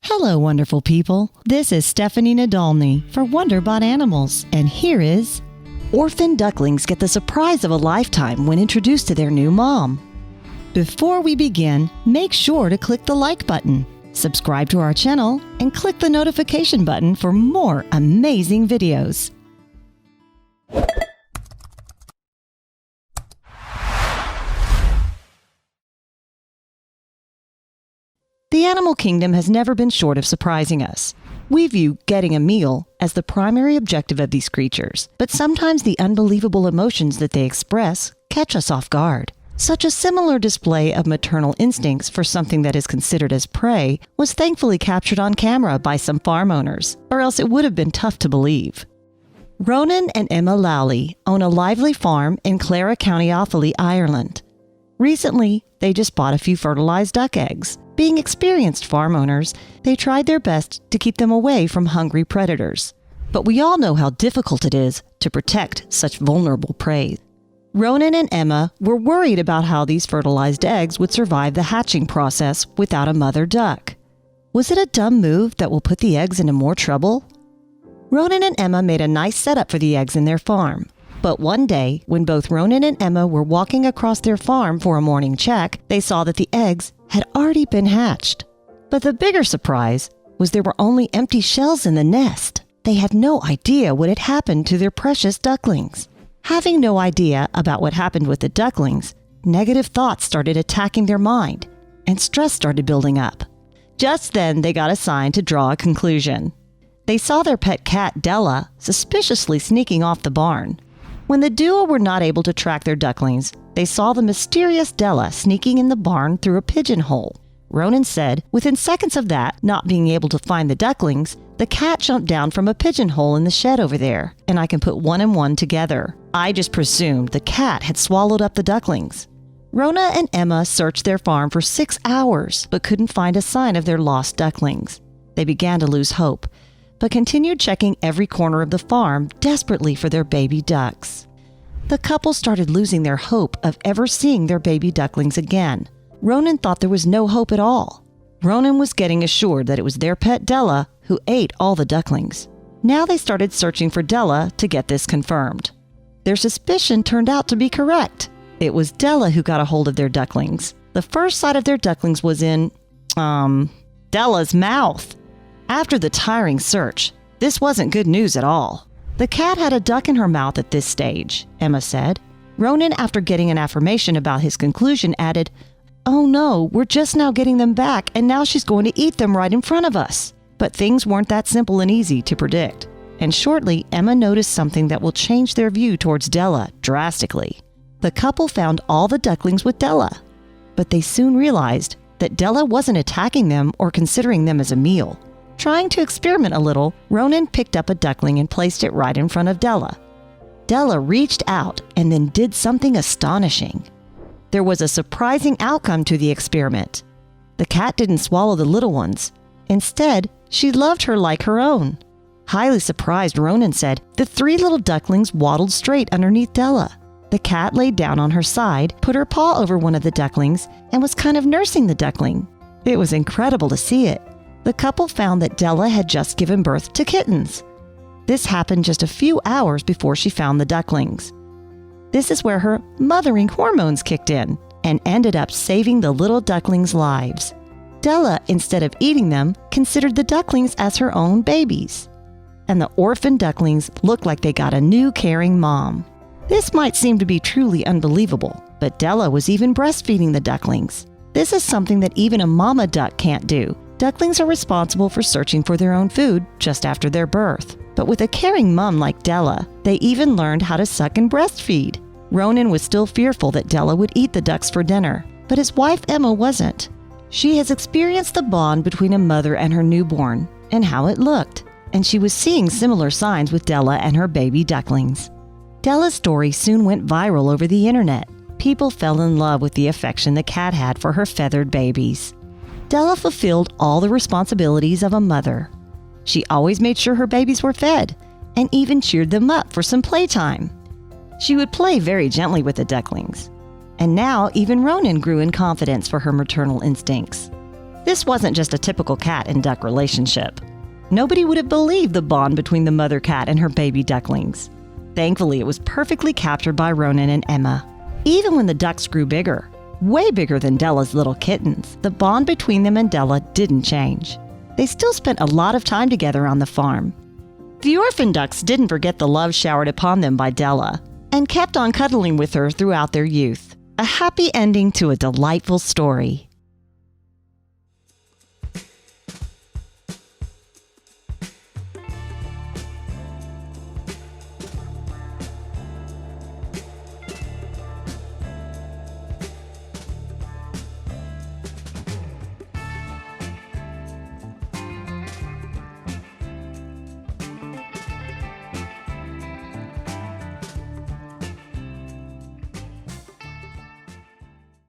Hello, wonderful people. This is Stephanie Nadolny for Wonderbot Animals, and here is Orphaned Ducklings get the surprise of a lifetime when introduced to their new mom. Before we begin, make sure to click the like button, subscribe to our channel, and click the notification button for more amazing videos. The animal kingdom has never been short of surprising us. We view getting a meal as the primary objective of these creatures, but sometimes the unbelievable emotions that they express catch us off guard. Such a similar display of maternal instincts for something that is considered as prey was thankfully captured on camera by some farm owners, or else it would have been tough to believe. Ronan and Emma Lowley own a lively farm in Clara, County Offaly, Ireland. Recently, they just bought a few fertilized duck eggs. Being experienced farm owners, they tried their best to keep them away from hungry predators. But we all know how difficult it is to protect such vulnerable prey. Ronan and Emma were worried about how these fertilized eggs would survive the hatching process without a mother duck. Was it a dumb move that will put the eggs into more trouble? Ronan and Emma made a nice setup for the eggs in their farm. But one day, when both Ronan and Emma were walking across their farm for a morning check, they saw that the eggs had already been hatched. But the bigger surprise was there were only empty shells in the nest. They had no idea what had happened to their precious ducklings. Having no idea about what happened with the ducklings, negative thoughts started attacking their mind, and stress started building up. Just then, they got assigned to draw a conclusion. They saw their pet cat, Della, suspiciously sneaking off the barn. When the duo were not able to track their ducklings, they saw the mysterious Della sneaking in the barn through a pigeonhole. Ronan said, within seconds of that, not being able to find the ducklings, the cat jumped down from a pigeonhole in the shed over there, and I can put one and one together. I just presumed the cat had swallowed up the ducklings. Rona and Emma searched their farm for 6 hours, but couldn't find a sign of their lost ducklings. They began to lose hope, but continued checking every corner of the farm desperately for their baby ducks. The couple started losing their hope of ever seeing their baby ducklings again. Ronan thought there was no hope at all. Ronan was getting assured that it was their pet Della who ate all the ducklings. Now they started searching for Della to get this confirmed. Their suspicion turned out to be correct. It was Della who got a hold of their ducklings. The first sight of their ducklings was in, Della's mouth. After the tiring search, this wasn't good news at all. The cat had a duck in her mouth at this stage, Emma said. Ronan, after getting an affirmation about his conclusion, added, "Oh no, we're just now getting them back, and now she's going to eat them right in front of us." But things weren't that simple and easy to predict. And shortly, Emma noticed something that will change their view towards Della drastically. The couple found all the ducklings with Della, but they soon realized that Della wasn't attacking them or considering them as a meal. Trying to experiment a little, Ronan picked up a duckling and placed it right in front of Della. Della reached out and then did something astonishing. There was a surprising outcome to the experiment. The cat didn't swallow the little ones. Instead, she loved her like her own. Highly surprised, Ronan said, the 3 little ducklings waddled straight underneath Della. The cat laid down on her side, put her paw over one of the ducklings, and was kind of nursing the duckling. It was incredible to see it. The couple found that Della had just given birth to kittens. This happened just a few hours before she found the ducklings. This is where her mothering hormones kicked in and ended up saving the little ducklings' lives. Della, instead of eating them, considered the ducklings as her own babies. And the orphaned ducklings looked like they got a new caring mom. This might seem to be truly unbelievable, but Della was even breastfeeding the ducklings. This is something that even a mama duck can't do. Ducklings are responsible for searching for their own food just after their birth. But with a caring mom like Della, they even learned how to suck and breastfeed. Ronan was still fearful that Della would eat the ducks for dinner, but his wife Emma wasn't. She has experienced the bond between a mother and her newborn and how it looked, and she was seeing similar signs with Della and her baby ducklings. Della's story soon went viral over the internet. People fell in love with the affection the cat had for her feathered babies. Della fulfilled all the responsibilities of a mother. She always made sure her babies were fed and even cheered them up for some playtime. She would play very gently with the ducklings. And now even Ronan grew in confidence for her maternal instincts. This wasn't just a typical cat and duck relationship. Nobody would have believed the bond between the mother cat and her baby ducklings. Thankfully, it was perfectly captured by Ronan and Emma. Even when the ducks grew bigger, way bigger than Della's little kittens, the bond between them and Della didn't change. They still spent a lot of time together on the farm. The orphan ducks didn't forget the love showered upon them by Della and kept on cuddling with her throughout their youth. A happy ending to a delightful story.